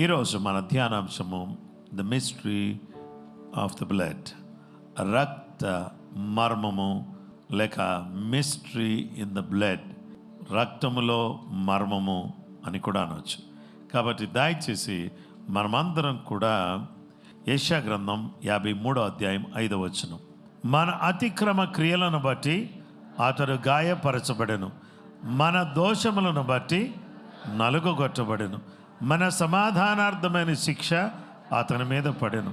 ఈరోజు మన ధ్యానాంశము the mystery of the blood, రక్త మర్మము లేక మిస్టరీ ఇన్ ద బ్లడ్, రక్తములో మర్మము అని కూడా అనవచ్చు. కాబట్టి దయచేసి మనమందరం కూడా యెషయా గ్రంథం 53వ అధ్యాయం 5వ వచనం, మన అతిక్రమ క్రియలను బట్టి అతడు గాయపరచబడెను, మన దోషములను బట్టి నలుగగొట్టబడెను, మన సమాధానార్థమైన శిక్ష అతని మీద పడెను,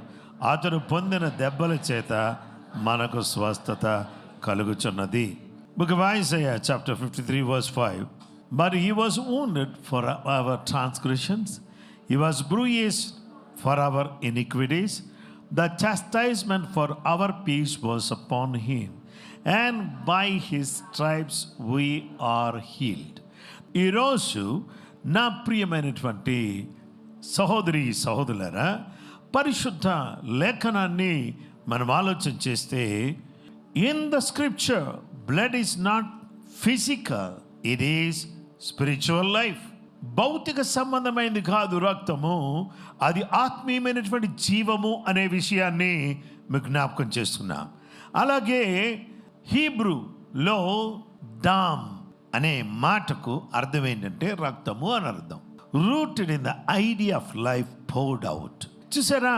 అతడు పొందిన దెబ్బల చేత మనకు స్వస్థత కలుగుచున్నది. Book of Isaiah chapter 53 verse 5. But he was wounded for our transgressions, he was bruised for our iniquities, the chastisement for our peace was upon him, and by his stripes we are healed. ఈరోజు నా ప్రియమైనటువంటి సహోదరి సహోదరులారా, పరిశుద్ధ లేఖనాన్ని మనం ఆలోచన చేస్తే, in the scripture blood is not physical, it is spiritual life. భౌతిక సంబంధమైనది కాదు రక్తము, అది ఆత్మీయమైనటువంటి జీవము అనే విషయాన్ని మీకు జ్ఞాపకం చేస్తున్నాం. అలాగే హీబ్రూలో దామ్ అనే మాటకు అర్థం ఏంటంటే రక్తము అని అర్థం. Rooted in the idea of life poured out. చూసారా,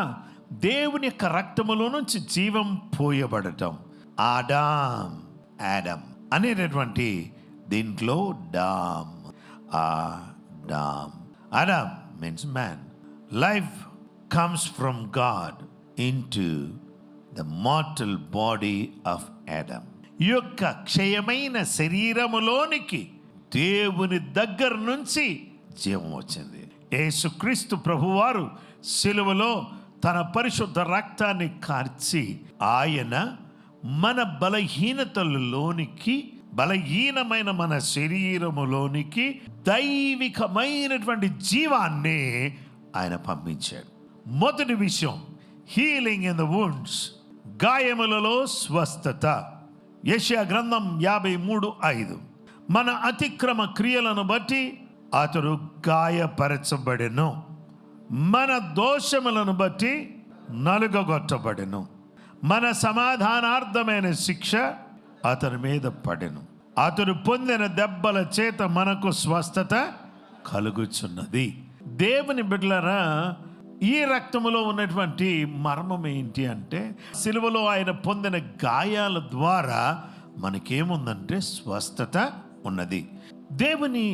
దేవుని యొక్క రక్తములో నుంచి జీవం పోయబడటం. ఆడామ్, యాడమ్ అనేటటువంటి దీంట్లో డామ్, Adam means man. Life comes from God into the mortal body of Adam. ఈ యొక్క క్షయమైన శరీరములోనికి దేవుని దగ్గర నుంచి జీవం వచ్చింది. యేసుక్రీస్తు ప్రభువారు సిలువలో తన పరిశుద్ధ రక్తాన్ని కార్చి ఆయన మన బలహీనతలలోనికి, బలహీనమైన మన శరీరములోనికి దైవికమైనటువంటి జీవాన్ని ఆయన పంపించాడు. మొదటి విషయం, హీలింగ్ ఇన్ ద వుండ్స్, గాయములలో స్వస్థత. యెషయా గ్రంథం 53:5, మన అతిక్రమ క్రియలను బట్టి అతడు గాయపరచబడెను, మన దోషములను బట్టి నలుగగొట్టబడెను, మన సమాధానార్థమైన శిక్ష అతని మీద పడెను, అతడు పొందిన దెబ్బల చేత మనకు స్వస్థత కలుగుచున్నది. దేవుని బిడ్డలారా, ఈ రక్తములో ఉన్నటువంటి మర్మం ఏంటి అంటే, సిలువలో ఆయన పొందిన గాయాల ద్వారా మనకేముందంటే స్వస్థత ఉన్నది. దేవుని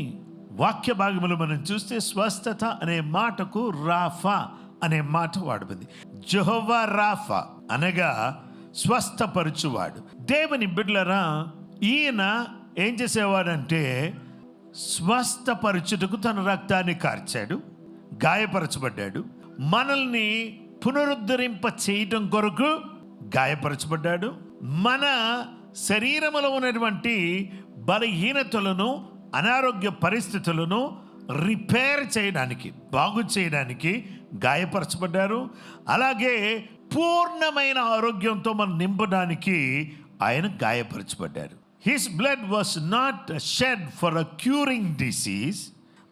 వాక్య భాగములు మనం చూస్తే స్వస్థత అనే మాటకు రాఫా అనే మాట వాడబడింది. జెహోవా రాఫా అనగా స్వస్థపరచువాడు. దేవుని బిడ్డలారా, ఈయన ఏం చేసేవాడంటే స్వస్థపరచుటకు తన రక్తాన్ని కార్చాడు, గాయపరచబడ్డాడు. మనల్ని పునరుద్ధరింప చేయటం కొరకు గాయపరచబడ్డాడు. మన శరీరంలో ఉన్నటువంటి బలహీనతలను, అనారోగ్య పరిస్థితులను రిపేర్ చేయడానికి, బాగు చేయడానికి గాయపరచబడ్డారు. అలాగే పూర్ణమైన ఆరోగ్యంతో మనం నింపడానికి ఆయన గాయపరచబడ్డారు. His blood was not shed for a curing disease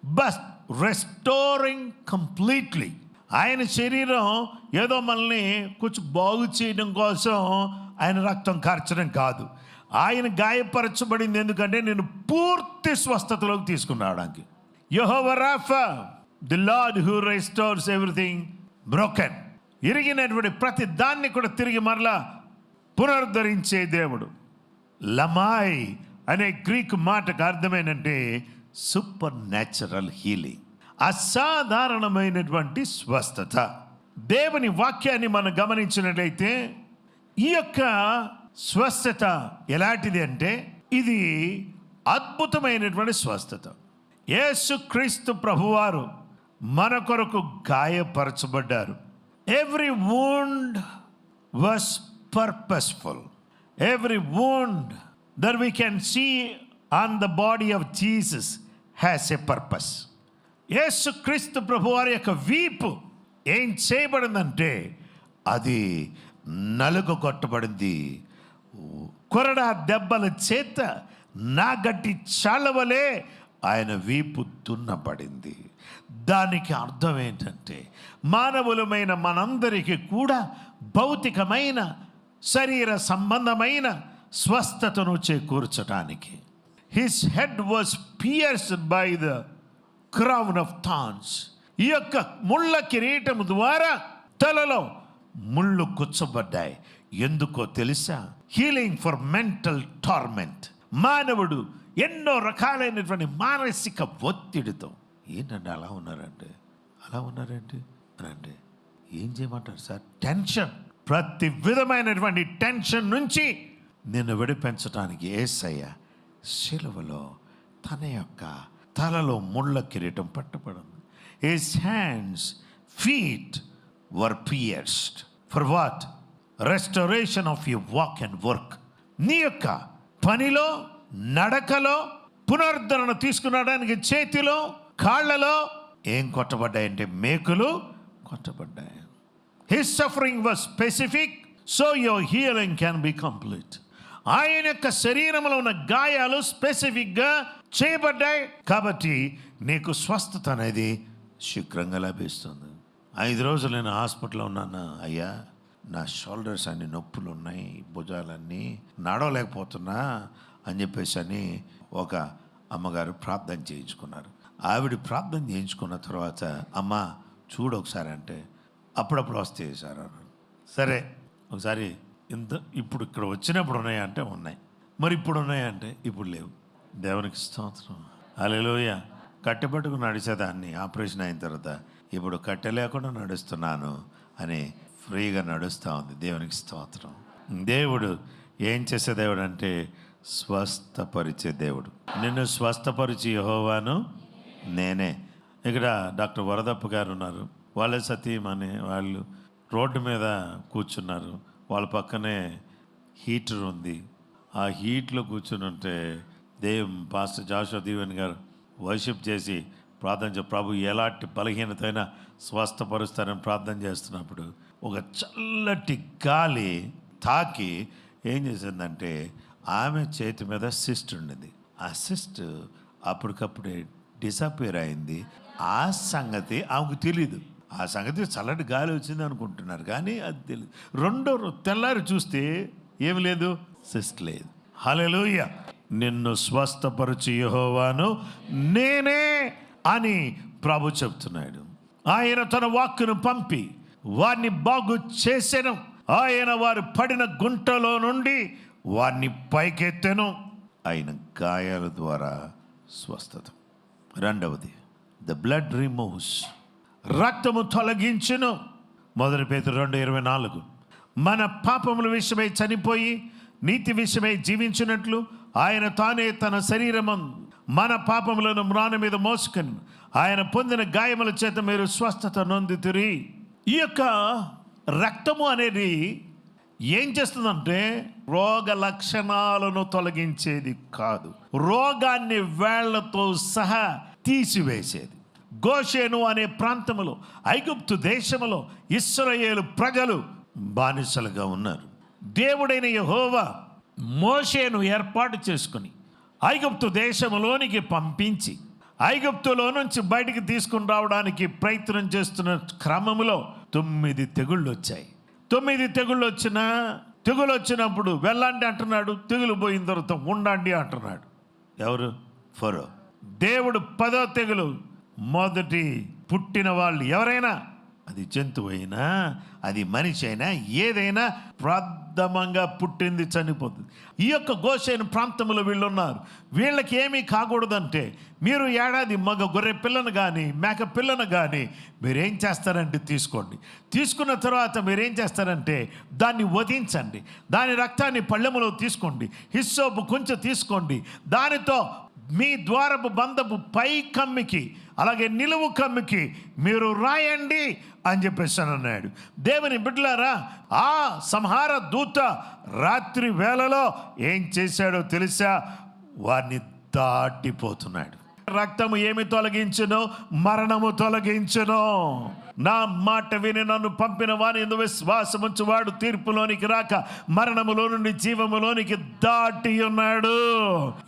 but restoring completely. ఆయన శరీరం ఏదో మనల్ని కొంచెం బాగు చేయడం కోసం ఆయన రక్తం కార్చడం కాదు. ఆయన గాయపరచబడింది ఎందుకంటే నేను పూర్తి స్వస్థతలోకి తీసుకురావడానికి. Jehovah Rapha, the Lord who restores everything broken. ఇరిగినటువంటి ప్రతి దాన్ని కూడా తిరిగి మరలా పునరుద్ధరించే దేవుడు. లమాయ్ అనే గ్రీక్ మాటకు అర్థమేంటంటే సూపర్ న్యాచురల్ హీలింగ్, అసాధారణమైనటువంటి స్వస్థత. దేవుని వాక్యాన్ని మనం గమనించినట్లయితే ఈ యొక్క స్వస్థత ఎలాంటిది అంటే ఇది అద్భుతమైనటువంటి స్వస్థత. యేసుక్రీస్తు ప్రభువారు మన కొరకు గాయపరచబడ్డారు. Every wound was purposeful. Every wound that we can see on the body of Jesus has a purpose. యేసుక్రీస్తు ప్రభువారి యొక్క వీపు ఏం చేయబడిందంటే అది నలుగగొట్టబడింది. కొరడా దెబ్బల చేత నా గట్టి చాలవలే ఆయన వీపు దున్నబడింది. దానికి అర్థం ఏంటంటే మానవులమైన మనందరికీ కూడా భౌతికమైన శరీర సంబంధమైన స్వస్థతను చేకూర్చడానికి his head was pierced by the crown of thorns. ఈ యొక్క ముళ్ళ కిరీటం ద్వారా తలలో ముళ్ళు కుచ్చబడ్డాయి. ఎందుకో తెలుసా? Healing for mental torment. మానవుడు ఎన్నో రకాలైనటువంటి మానసిక ఒత్తిడితో ఏంటంటే అలా ఉన్నారంటే అంటే ఏం చేయమంటారు సార్? టెన్షన్, ప్రతి విధమైనటువంటి టెన్షన్ నుంచి నిన్ను విడిపించడానికి యేసయ్య శిలువలో తన యొక్క తలలో ముళ్ళ కిరీటం పట్టబడింది. His hands feet were pierced for what? Restoration of your walk and work. నీ యొక్క పనిలో, నడకలో పునరుద్ధరణ తీసుకురావడానికి చేతిలో, కాళ్ళలో ఏం కొట్టబడ్డాయంటే మేకులు కొట్టబడ్డాయి. His suffering was specific, so your healing can be complete. ఆయన యొక్క శరీరంలో ఉన్న గాయాలు స్పెసిఫిక్గా చేయబడ్డాయి కాబట్టి నీకు స్వస్థత అనేది శీఘ్రంగా లభిస్తుంది. 5 రోజులు నేను హాస్పిటల్లో ఉన్నాను. అయ్యా, నా షోల్డర్స్ అన్ని నొప్పులు ఉన్నాయి, భుజాలన్నీ నడవలేకపోతున్నా అని చెప్పేసి అని ఒక అమ్మగారు ప్రార్థన చేయించుకున్నారు. ఆవిడ ప్రార్థన చేయించుకున్న తర్వాత, అమ్మ చూడు ఒకసారి అంటే, అప్పుడప్పుడు వస్తాయి సార్ అన్నాను. సరే ఒకసారి ఇప్పుడు ఇక్కడ వచ్చినప్పుడు ఉన్నాయా అంటే ఉన్నాయి. మరి ఇప్పుడు ఉన్నాయా అంటే ఇప్పుడు లేవు. దేవునికి స్తోత్రం. హల్లెలూయా. కట్టెపట్టుకుని నడిచేదాన్ని ఆపరేషన్ అయిన తర్వాత ఇప్పుడు కట్టె లేకుండా నడుస్తున్నాను అని ఫ్రీగా నడుస్తూ ఉంది. దేవునికి స్తోత్రం. దేవుడు ఏం చేసే దేవుడు అంటే స్వస్థపరిచే దేవుడు. నిన్ను స్వస్థపరిచి యెహోవాను నేనే. ఇక్కడ డాక్టర్ వరదప్ప గారు ఉన్నారు. వాళ్ళ సతీమణి వాళ్ళు రోడ్డు మీద కూర్చున్నారు. వాళ్ళ పక్కనే హీటర్ ఉంది. ఆ హీట్లో కూర్చుని ఉంటే పాస్టర్ జాషువా దీవెన్ గారు వర్షిప్ చేసి ప్రార్థన ప్రభు ఎలాంటి బలహీనత అయినా స్వస్థపరుస్తారని ప్రార్థన చేస్తున్నప్పుడు ఒక చల్లటి గాలి తాకి ఏం చేసిందంటే ఆమె చేతి మీద సిస్ట్ ఉండింది. ఆ సిస్ట్ అప్పటికప్పుడే డిసపియర్ అయింది. ఆ సంగతి ఆమెకు తెలీదు. ఆ సంగతి చల్లటి గాలి వచ్చింది అనుకుంటున్నారు, కానీ అది తెలియదు. రెండో తెల్లారి చూస్తే ఏమి లేదు, సిస్ట్ లేదు. హల్లెలూయా. నిన్ను స్వస్థపరచు యెహోవాను నేనే అని ప్రభు చెప్తున్నాడు. ఆయన తన వాక్కును పంపి వారిని బాగు చేసెను. ఆయన వారు పడిన గుంటలో నుండి వారిని పైకెత్తెను. ఆయన గాయాల ద్వారా స్వస్థత. రెండవది, ద బ్లడ్ రిమూవ్స్. రక్తము తొలగించును. 1 పేతురు 2:24. మన పాపముల విషయమై చనిపోయి నీతి విషయమై జీవించినట్లు ఆయన తానే తన శరీరము మన పాపములను మ్రాన మీద మోసుకొని ఆయన పొందిన గాయముల చేత మీరు స్వస్థత నొందితిరి. ఈ యొక్క రక్తము అనేది ఏం చేస్తుందంటే రోగ లక్షణాలను తొలగించేది కాదు, రోగాన్ని వేళ్లతో సహా తీసివేసేది. గోషేను అనే ప్రాంతములో, ఐగుప్తు దేశములో ఇశ్రాయేలు ప్రజలు బానిసలుగా ఉన్నారు. దేవుడైన యెహోవా మోషేను ఏర్పాటు చేసుకుని ఐగుప్తు దేశంలోనికి పంపించి ఐగుప్తులో నుంచి బయటికి తీసుకుని రావడానికి ప్రయత్నం చేస్తున్న క్రమంలో 9 తెగుళ్ళు వచ్చాయి. 9 తెగుళ్ళు తెగులు వచ్చినప్పుడు వెళ్ళండి అంటున్నాడు. తెగులు పోయిన తర్వాత ఉండండి అంటున్నాడు. ఎవరు? ఫరో. దేవుడు 10వ తెగులు, మొదటి పుట్టిన వాళ్ళు ఎవరైనా, అది జంతువు అయినా అది మనిషి అయినా ఏదైనా ప్రథమంగా పుట్టింది చనిపోతుంది. ఈ యొక్క గోషేను ప్రాంతంలో వీళ్ళు ఉన్నారు. వీళ్ళకి ఏమీ కాకూడదంటే మీరు ఏడాది మగ గొర్రె పిల్లను కానీ మేక పిల్లను కానీ మీరేం చేస్తారంటే తీసుకోండి. తీసుకున్న తర్వాత మీరేం చేస్తారంటే దాన్ని వధించండి. దాని రక్తాన్ని పళ్ళెములో తీసుకోండి. హిస్సోపు కొంచెం తీసుకోండి. దానితో మీ ద్వారపు బంధపు పై కమ్మికి అలాగే నిలువు కమ్మికి మీరు రాయండి అని చెప్పేసి అన్నాడు. దేవుని బిడ్డలారా, ఆ సంహార దూత రాత్రి వేళలో ఏం చేశాడో తెలుసా? వారిని దాటిపోతున్నాడు. రక్తము ఏమి తొలగించునో? మరణము తొలగించును. నా మాట విని నన్ను పంపిన వాని యందు విశ్వాసముంచువాడు తీర్పులోనికి రాక మరణములో నుండి జీవములోనికి దాటి ఉన్నాడు.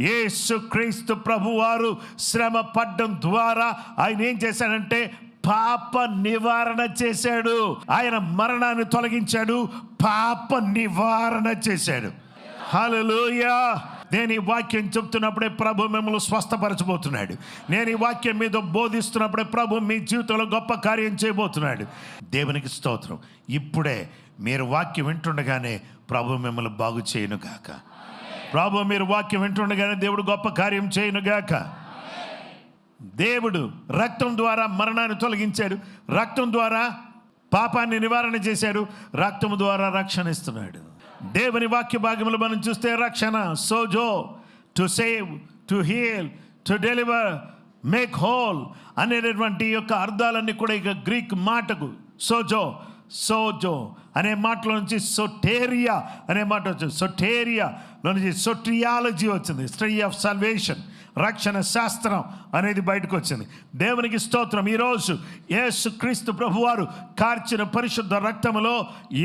యేసుక్రీస్తు ప్రభువారు శ్రమ పడ్డం ద్వారా ఆయన ఏం చేశాడంటే పాప నివారణ చేశాడు. ఆయన మరణాన్ని తొలగించాడు, పాప నివారణ చేశాడు. హల్లెలూయా. నేను ఈ వాక్యం చెప్తున్నప్పుడే ప్రభు మిమ్మల్ని స్వస్థపరచబోతున్నాడు. నేను ఈ వాక్యం మీద బోధిస్తున్నప్పుడే ప్రభు మీ జీవితంలో గొప్ప కార్యం చేయబోతున్నాడు. దేవునికి స్తోత్రం. ఇప్పుడే మీరు వాక్యం వింటుండగానే ప్రభు మిమ్మల్ని బాగు చేయను గాక. ప్రభు మీరు వాక్యం వింటుండగానే దేవుడు గొప్ప కార్యం చేయను గాక. దేవుడు రక్తం ద్వారా మరణాన్ని తొలగించాడు, రక్తం ద్వారా పాపాన్ని నివారణ చేశాడు, రక్తం ద్వారా రక్షణ ఇస్తున్నాడు. దేవుని వాక్య భాగంలో మనం చూస్తే రక్షణ, సోజో, to save, to heal, to deliver, make whole అనేటటువంటి యొక్క అర్థాలన్నీ కూడా ఇక గ్రీక్ మాటకు సోజో అనే మాటలో నుంచి సొటేరియా అనే మాట వచ్చింది. సొటేరియాలో నుంచి సొట్రియాలజీ వచ్చింది. స్టడీ ఆఫ్ సల్వేషన్, రక్షణ శాస్త్రం అనేది బయటకు వచ్చింది. దేవునికి స్తోత్రం. ఈరోజు యేసుక్రీస్తు ప్రభువారు కార్చిన పరిశుద్ధ రక్తములో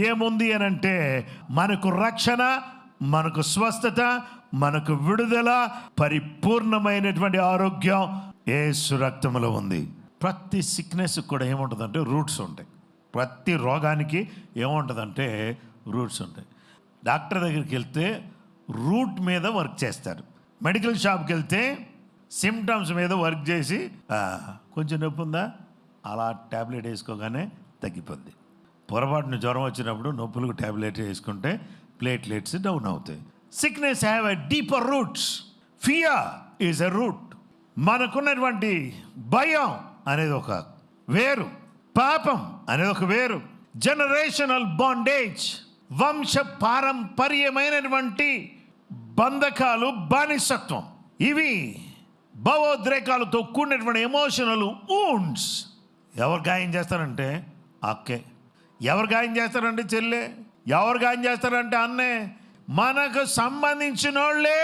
ఏముంది అని అంటే మనకు రక్షణ, మనకు స్వస్థత, మనకు విడుదల, పరిపూర్ణమైనటువంటి ఆరోగ్యం యేసు రక్తములో ఉంది. ప్రతి సిక్నెస్ కూడా ఏముంటుందంటే రూట్స్ ఉంటాయి. ప్రతి రోగానికి ఏముంటుందంటే రూట్స్ ఉంటాయి. డాక్టర్ దగ్గరికి వెళ్తే రూట్ మీద వర్క్ చేస్తారు. మెడికల్ షాప్కి వెళ్తే సిమ్టమ్స్ మీద వర్క్ చేసి కొంచెం నొప్పి ఉందా అలా ట్యాబ్లెట్ వేసుకోగానే తగ్గిపోద్ది. పొరపాటున జ్వరం వచ్చినప్పుడు నొప్పులకు ట్యాబ్లెట్ వేసుకుంటే ప్లేట్లెట్స్ డౌన్ అవుతాయి. Sickness have a deeper roots. Fear is a root. మనకున్నటువంటి భయం అనేది ఒక వేరు, పాపం అనేది ఒక వేరు, జనరేషనల్ బాండేజ్, వంశ పారంపర్యమైనటువంటి బంధకాలు, బానిసత్వం, ఇవి భావోద్రేకాలతో కూడినటువంటి ఎమోషనల్ వూండ్స్. ఎవరు గాయం చేస్తారంటే అక్కే, ఎవరు గాయం చేస్తారంటే చెల్లె, ఎవరు గాయం చేస్తారంటే అన్నే, మనకు సంబంధించిన వాళ్ళే,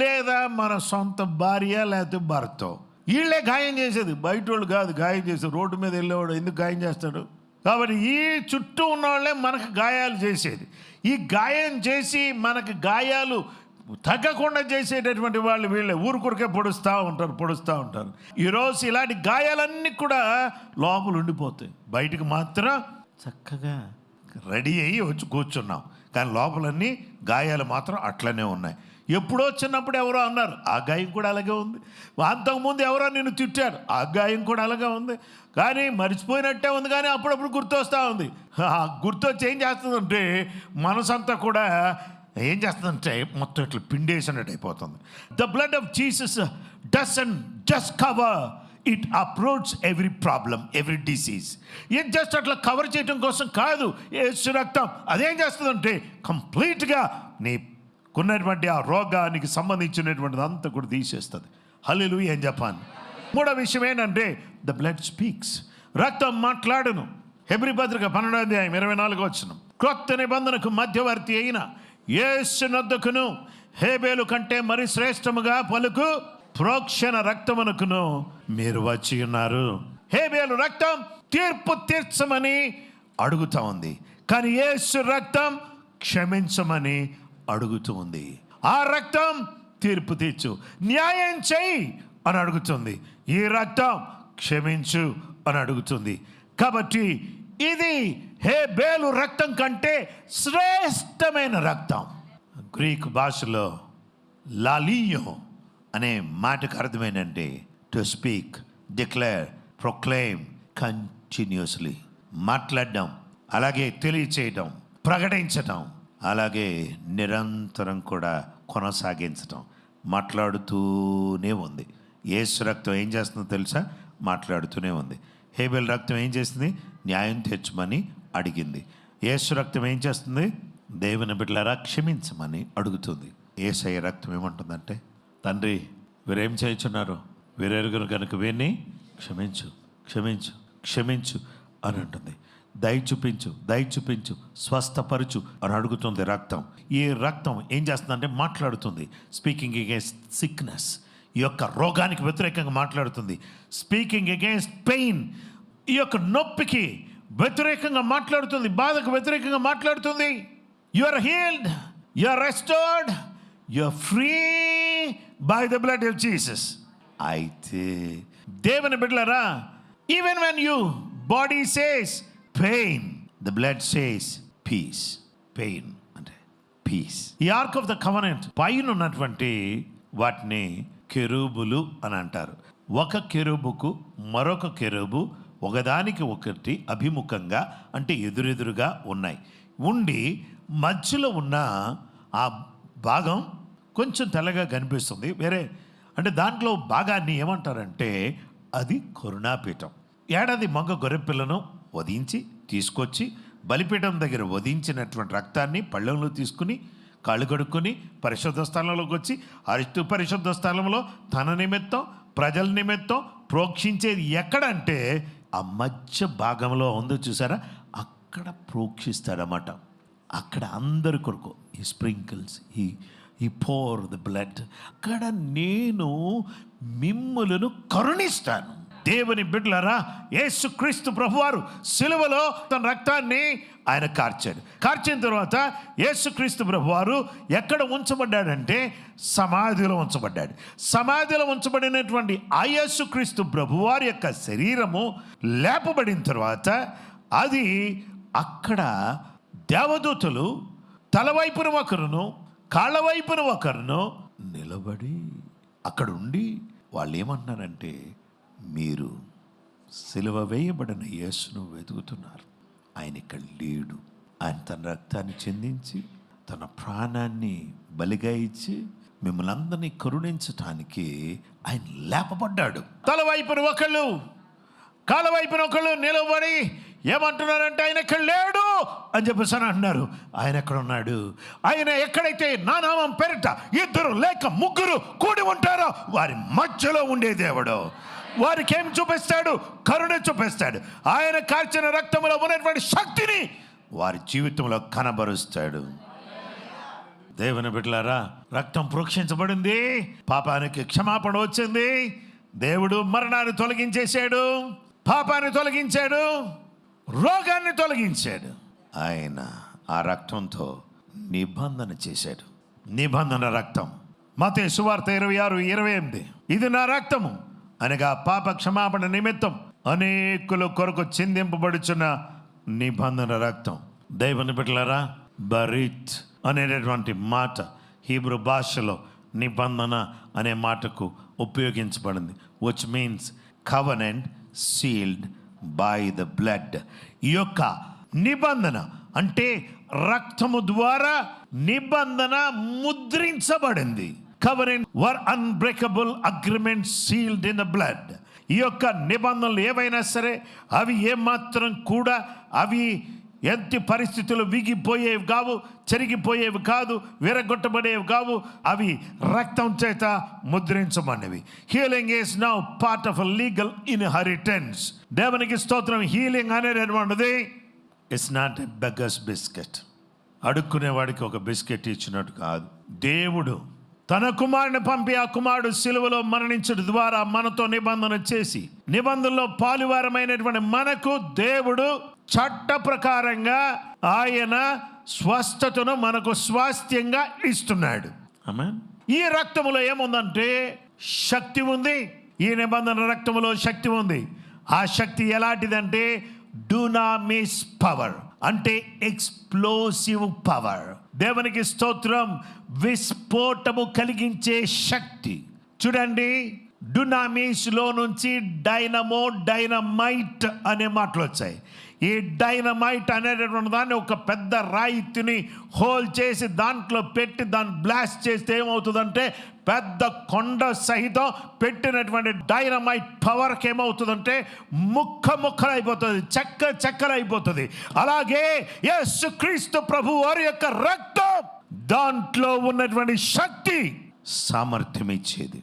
లేదా మన సొంత భార్య లేకపోతే భర్త, వీళ్ళే గాయం చేసేది, బయట వాళ్ళు కాదు గాయం చేసేది. రోడ్డు మీద వెళ్ళేవాడు ఎందుకు గాయం చేస్తాడు? కాబట్టి ఈ చుట్టూ ఉన్న వాళ్ళే మనకు గాయాలు చేసేది. ఈ గాయం చేసి మనకు గాయాలు తగ్గకుండా చేసేటటువంటి వాళ్ళు వీళ్ళే. ఊరుకురికే పొడుస్తూ ఉంటారు. ఈరోజు ఇలాంటి గాయాలన్నీ కూడా లోపల ఉండిపోతాయి, బయటికి మాత్రం చక్కగా రెడీ అయ్యి వచ్చి కూర్చున్నాం, కానీ లోపలన్నీ గాయాలు మాత్రం అట్లనే ఉన్నాయి. ఎప్పుడో చిన్నప్పుడు ఎవరో అన్నారు, ఆ గాయం కూడా అలాగే ఉంది. అంతకుముందు ఎవరో నిన్ను తిట్టారు, ఆ గాయం కూడా అలాగే ఉంది. కానీ మర్చిపోయినట్టే ఉంది, కానీ అప్పుడప్పుడు గుర్తొస్తూ ఉంది. గుర్తొచ్చి ఏం చేస్తుందంటే మనసంతా కూడా ఏం చేస్తుందంటే మొత్తం ఇట్లా పిండేసినట్టు అయిపోతుంది. The blood of Jesus doesn't just cover, it approach every problem, every disease. ఇది జస్ట్ అట్లా కవర్ చేయడం కోసం కాదు. యేసు రక్తం అదేం చేస్తుందంటే కంప్లీట్గా నీకున్నటువంటి ఆ రోగానికి సంబంధించినటువంటిది అంతా కూడా తీసేస్తుంది. హల్లెలూయా అని చెప్పాను. మూడో విషయం ఏంటంటే ద బ్లడ్ స్పీక్స్. రక్తం మాట్లాడును. హెబ్రీ పత్రిక 12:24 క్రొత్త నిబంధనకు మధ్యవర్తి అయిన యేసు నొద్దకును హేబేలు కంటే మరి శ్రేష్టముగా పలుకు ప్రోక్షణ రక్తమునకును మీరు వచ్చి ఉన్నారు. హేబేలు రక్తం తీర్పు తీర్చమని అడుగుతూ ఉంది, కానీ యేసు రక్తం క్షమించమని అడుగుతూ ఉంది. ఆ రక్తం తీర్పు తీర్చు, న్యాయం చెయ్యి అని అడుగుతుంది. ఈ రక్తం క్షమించు అని అడుగుతుంది. కాబట్టి ఇది హేబేలు రక్తం కంటే శ్రేష్టమైన రక్తం. గ్రీకు భాషలో లాలియో అనే మాటకు అర్థమేంటంటే to speak, declare, proclaim continuously. మాట్లాడడం, అలాగే తెలియచేయడం, ప్రకటించటం, అలాగే నిరంతరం కూడా కొనసాగించటం. మాట్లాడుతూనే ఉంది. యేసు రక్తం ఏం చేస్తుందో తెలుసా? మాట్లాడుతూనే ఉంది. హేబేల్ రక్తం ఏం చేస్తుంది? న్యాయం తెచ్చమని అడిగింది. యేసు రక్తం ఏం చేస్తుంది? దేవుని బిడ్డలారా క్షమించమని అడుగుతుంది. యేసయ్య రక్తం ఏమంటుందంటే, తండ్రి వీరేం చేయుచున్నారు, వీరెరుగురు కనుక వీరిని క్షమించు, క్షమించు, క్షమించు అని అంటుంది. దయ చూపించు, స్వస్థపరచు అని అడుగుతుంది రక్తం. ఈ రక్తం ఏం చేస్తుందంటే మాట్లాడుతుంది. స్పీకింగ్ అగేన్స్ట్ సిక్నెస్, ఈ యొక్క రోగానికి వ్యతిరేకంగా మాట్లాడుతుంది. స్పీకింగ్ అగేన్స్ట్ పెయిన్, ఈ యొక్క నొప్పికి వ్యతిరేకంగా మాట్లాడుతుంది, బాధకు వ్యతిరేకంగా మాట్లాడుతుంది. You are healed, you are restored, you are free by the blood of Jesus. అయితే దేవుని బిడ్డలారా, even when you body says pain, the blood says peace. Pain అంటే పీస్. ఈ ఆర్క్ ఆఫ్ ద కవెనెంట్ పైన ఉన్నటువంటి వాటిని కెరూబులు అని అంటారు. ఒక కెరూబుకు మరొక కెరూబు ఒకదానికి ఒకటి అభిముఖంగా అంటే ఎదురెదురుగా ఉన్నాయి. ఉండి మధ్యలో ఉన్న ఆ భాగం కొంచెం తెల్లగా కనిపిస్తుంది. వేరే అంటే దాంట్లో భాగాన్ని ఏమంటారంటే అది కరుణాపీఠం. ఏడాది మగ గొర్రెపిల్లను వధించి తీసుకొచ్చి బలిపీఠం దగ్గర వధించినటువంటి రక్తాన్ని పళ్ళెంలో తీసుకుని కాళ్ళు కడుక్కొని పరిశుద్ధ స్థలంలోకి వచ్చి అరిష్టు పరిశుద్ధ స్థలంలో తన నిమిత్తం ప్రజల నిమిత్తం ప్రోక్షించేది ఎక్కడంటే ఆ మధ్య భాగంలో ఉందో చూసారా, అక్కడ ప్రోక్షిస్తాడన్నమాట. అక్కడ అందరి కొరకు ఈ స్ప్రింకిల్స్, ఈ పోర్ ద బ్లడ్. అక్కడ నేను మిమ్ములను కరుణిస్తాను. దేవుని బిడ్డలారా, యేసుక్రీస్తు ప్రభువారు సిలువలో తన రక్తాన్ని ఆయన కార్చాడు. కార్చిన తర్వాత యేసుక్రీస్తు ప్రభువారు ఎక్కడ ఉంచబడ్డాడంటే సమాధిలో ఉంచబడ్డాడు. సమాధిలో ఉంచబడినటువంటి ఆ యేసుక్రీస్తు ప్రభువారి యొక్క శరీరము లేపబడిన తర్వాత అది అక్కడ దేవదూతలు తలవైపున ఒకరును కాళ్ళ వైపున ఒకరును నిలబడి అక్కడ ఉండి వాళ్ళు ఏమన్నారంటే, మీరు సిలువ వేయబడిన యేసును వెతుకుతున్నారు, ఆయన ఇక్కడ లేడు. ఆయన తన రక్తాన్ని చెందించి తన ప్రాణాన్ని బలిగా ఇచ్చి మిమ్మల్ని అందరినీ కరుణించటానికి ఆయన లేపబడ్డాడు. తలవైపున ఒకళ్ళు కాళ్ళ వైపున ఒకళ్ళు నిలబడి ఏమంటున్నారంటే ఆయన ఇక్కడ లేడు అని చెప్పేసి అంటున్నారు. ఆయన ఎక్కడ ఉన్నాడు? ఆయన ఎక్కడైతే నా నామం పేరిట 2 లేక 3 కూడి ఉంటారో వారి మధ్యలో ఉండే దేవుడు. వారికి ఏం చూపిస్తాడు? కరుణ చూపిస్తాడు. ఆయన కార్చిన రక్తంలో ఉన్నటువంటి శక్తిని వారి జీవితంలో కనబరుస్తాడు. దేవుని బిడ్డలారా, రక్తం ప్రోక్షించబడింది, పాపానికి క్షమాపణ వచ్చింది. దేవుడు మరణాన్ని తొలగించేశాడు, పాపాన్ని తొలగించాడు, రోగాన్ని తొలగించాడు. ఆయన ఆ రక్తంతో నిబంధన చేశాడు. నిబంధన రక్తం. మత్తయి సువార్త 26:28 ఇది నా రక్తము అనగా పాప క్షమాపణ నిమిత్తం అనేకుల కొరకు చిందింపబడుచున్న నిబంధన రక్తం. దేవుని బిడ్డలారా, బరిత్ అనేటటువంటి మాట హీబ్రూ భాషలో నిబంధన అనే మాటకు ఉపయోగించబడింది, which means covenant sealed by the blood. ఈ యొక్క నిబంధన అంటే రక్తము ద్వారా నిబంధన ముద్రించబడింది. Covenant were unbreakable agreement sealed in the blood. ఈ యొక్క నిబంధనలు ఏవైనా సరే అవి ఏమాత్రం కూడా అవి ఎట్టి పరిస్థితులు విగిపోయేవి కావు, చెరిగిపోయేవి కాదు, విరగొట్టబడేవి కావు. అవి రక్తం చేత ముద్రించబడినవి. Healing is now part of legal inheritance. దేవునికి స్తోత్రం. హీలింగ్ అనేటువంటిది it's not a beggar's biscuit. అడుక్కునేవాడికి ఒక బిస్కెట్ ఇచ్చినట్టు కాదు. దేవుడు తన కుమారుని పంపి ఆ కుమారుడు సిలువలో మరణించడం ద్వారా మనతో నిబంధన చేసి నిబంధనలో పాలువారమైనటువంటి మనకు దేవుడు చట్ట ప్రకారంగా ఆయన స్వస్థతను మనకు స్వాస్థ్యంగా ఇస్తున్నాడు. ఆమేన్. ఈ రక్తములో ఏముందంటే శక్తి ఉంది. ఈ నిబంధన రక్తములో శక్తి ఉంది. ఆ శక్తి ఎలాంటిదంటే డునామిస్ పవర్, అంటే ఎక్స్ప్లోసివ్ పవర్. దేవునికి స్తోత్రం. విస్ఫోటము కలిగించే శక్తి. చూడండి, డునామిస్ లో నుంచి డైనమో, డైనమైట్ అనే మాటలు వచ్చాయి. ఈ డైనమైట్ అనేటటువంటి దాన్ని ఒక పెద్ద రాయిని హోల్ చేసి దాంట్లో పెట్టి దాన్ని బ్లాస్ట్ చేస్తే ఏమవుతుందంటే పెద్ద కొండ సహితం పెట్టినటువంటి డైనమైట్ పవర్కి ఏమవుతుందంటే ముక్కలైపోతుంది, చెక్కలైపోతుంది. అలాగే యేసుక్రీస్తు ప్రభు వారి యొక్క రక్తం దాంట్లో ఉన్నటువంటి శక్తి సామర్థ్యం ఇచ్చేది,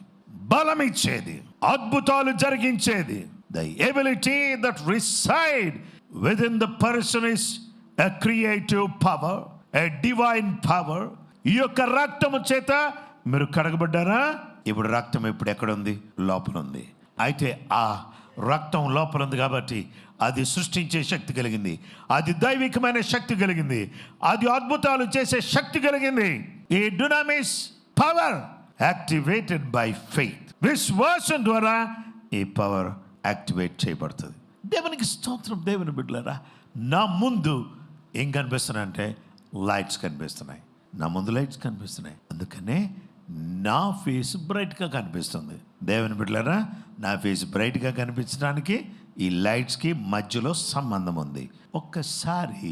బలం ఇచ్చేది, అద్భుతాలు జరిగించేది. The ability that reside within the person is a creative power, a divine power. ఈ యొక్క రక్తము చేత మీరు కడగబడ్డారా? ఇప్పుడు రక్తం ఇప్పుడు ఎక్కడ ఉంది? లోపల ఉంది. అయితే ఆ రక్తం లోపల ఉంది కాబట్టి అది సృష్టించే శక్తి కలిగింది, అది దైవికమైన శక్తి కలిగింది, అది అద్భుతాలు చేసే శక్తి కలిగింది. ఈ డునామిస్ పవర్ యాక్టివేటెడ్ బై ఫెయిత్. విశ్వాసం ద్వారా ఈ పవర్ యాక్టివేట్ చేయబడుతుంది. దేవునికి స్తోత్రం. దేవుని బిడ్డలారా, నా ముందు ఏం కనిపిస్తున్నాయంటే లైట్స్ కనిపిస్తున్నాయి. నా ముందు లైట్స్ కనిపిస్తున్నాయి, అందుకనే నా ఫేస్ బ్రైట్గా కనిపిస్తుంది. దేవుని బిడ్డలారా, నా ఫేస్ బ్రైట్గా కనిపించడానికి ఈ లైట్స్కి మధ్యలో సంబంధం ఉంది. ఒక్కసారి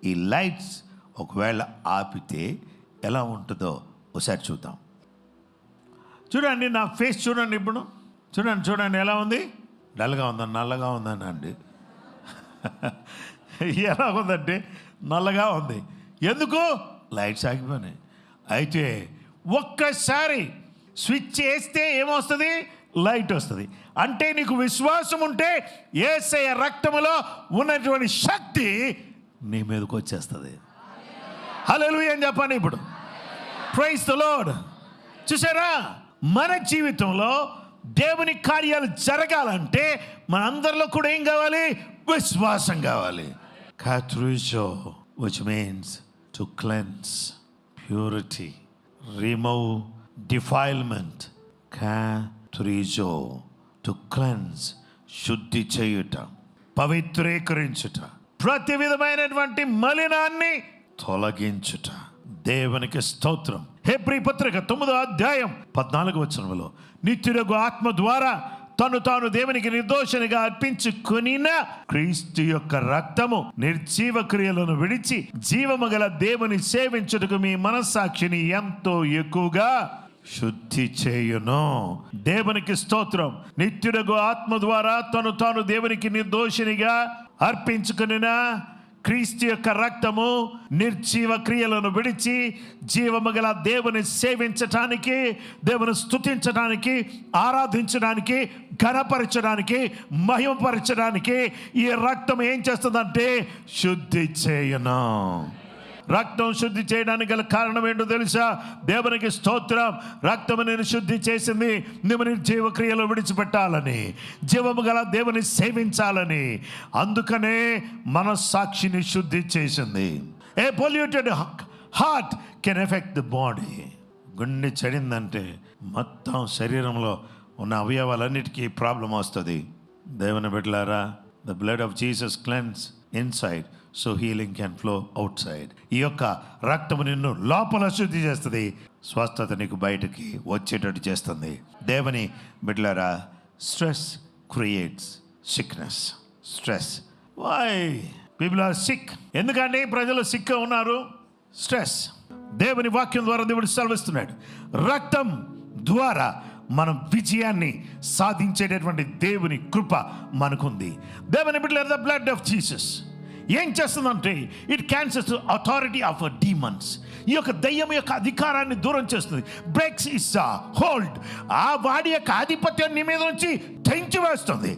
ఈ లైట్స్ ఒకవేళ ఆపితే ఎలా ఉంటుందో ఒకసారి చూద్దాం. చూడండి, నా ఫేస్ చూడండి. ఇప్పుడు చూడండి ఎలా ఉంది. డల్గా ఉందా, నల్లగా ఉందని అండి. ఎలా ఉందంటే నల్లగా ఉంది. ఎందుకు? లైట్స్ ఆగిపోయినాయి. అయితే ఒక్కసారి స్విచ్ వేస్తే ఏమొస్తుంది? లైట్ వస్తుంది. అంటే నీకు విశ్వాసం ఉంటే యేసయ్య రక్తములో ఉన్నటువంటి శక్తి నీ మీదకి వచ్చేస్తుంది. హల్లెలూయా అని చెప్పండి. ఇప్పుడు ప్రైజ్ ది లార్డ్. చూసారా, మన జీవితంలో దేవుని కార్యాలు జరగాలంటే మనందరిలో కూడా ఏం కావాలి? విశ్వాసం కావాలి. కాథ్రిజో, which means to cleanse, purity, remove defilement. కాథ్రిజో, to cleanse, శుద్ధి చేయుట, పవిత్రీకరించుట, ప్రతి విధమైనటువంటి మలినాన్ని తొలగించుట. దేవునికి స్తోత్రం. హెబ్రీ పత్రిక 9వ అధ్యాయం 14వ వచనంలో నిత్యుడగు ఆత్మ ద్వారా తను తాను దేవునికి నిర్దోషినిగా అర్పించుకొనిన క్రీస్తు యొక్క రక్తము నిర్జీవ క్రియలను విడిచి జీవము గల దేవుని సేవించుటకు మీ మనస్సాక్షిని ఎంతో ఎక్కువగా శుద్ధి చేయును. దేవునికి స్తోత్రం. నిత్యుడగు ఆత్మ ద్వారా తను తాను దేవునికి నిర్దోషినిగా అర్పించుకొనిన క్రీస్తు యొక్క రక్తము నిర్జీవ క్రియలను విడిచి జీవము గల దేవుని సేవించటానికి, దేవుని స్తుతించడానికి, ఆరాధించడానికి, ఘనపరచడానికి, మహిమపరచడానికి ఈ రక్తం ఏం చేస్తుందంటే శుద్ధి చేయును. రక్తం శుద్ధి చేయడానికి గల కారణం ఏంటో తెలుసా? దేవునికి స్తోత్రం. రక్తము నేను శుద్ధి చేసింది నువ్వు నిర్జీవ క్రియలు విడిచిపెట్టాలని, జీవము గల దేవుని సేవించాలని. అందుకనే మనస్సాక్షిని శుద్ధి చేసింది. A polluted heart can affect the body. గుండె చెడిందంటే మొత్తం శరీరంలో ఉన్న అవయవాలన్నిటికీ ప్రాబ్లం వస్తుంది. దేవుని బిడ్డలారా, the blood of Jesus cleanse inside, so healing can flow out side. ఈ యొక్క రక్తము నిన్ను లోపల శుద్ధి చేస్తుంది, స్వస్థత నీకు బయటకి వచ్చేటట్టు చేస్తుంది. దేవుని బిడ్డలారా, stress creates sickness. Stress. Why people are sick? ఎందుకంటే ప్రజలు సిక్గా ఉన్నారు. స్ట్రెస్. దేవుని వాక్యం ద్వారా దేవుడు సెలవిస్తున్నాడు, రక్తం ద్వారా మనం విజయాన్ని సాధించేటటువంటి దేవుని కృప మనకుంది. దేవుని బిడ్డలారా, ద బ్లడ్ ఆఫ్ జీసస్ ఏం చేస్తుందంటే it cancels authority of demons. ఈ యొక్క దయ్యం యొక్క అధికారాన్ని దూరం చేస్తుంది. Breaks his hold. ఆ వాడి యొక్క ఆధిపత్యం నీ మీద నుంచి తెంచి వేస్తుంది.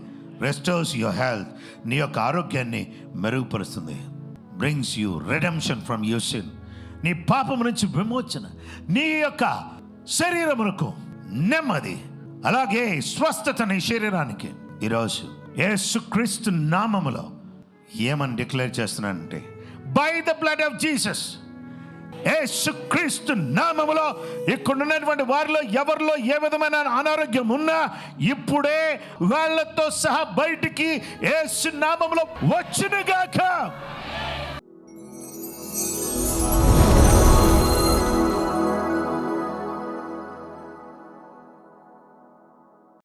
Restores your health. నీ యొక్క ఆరోగ్యాన్ని మెరుగుపరుస్తుంది. Brings you redemption from your sin. నీ పాపం నుంచి విమోచన, నీ యొక్క శరీరమునకు నెమ్మది, అలాగే స్వస్థత నీ శరీరానికి. ఈరోజు యేసుక్రీస్తు నామములో ఏమని డిక్లేర్ చేస్తున్నానంటే, by the blood of Jesus, యేసుక్రీస్తు నామములో ఇక్కడ ఉన్నటువంటి వారిలో ఎవరిలో ఏ విధమైన అనారోగ్యం ఉన్నా ఇప్పుడే వాళ్ళతో సహా బయటికి యేసు నామములో వచ్చునుగాక.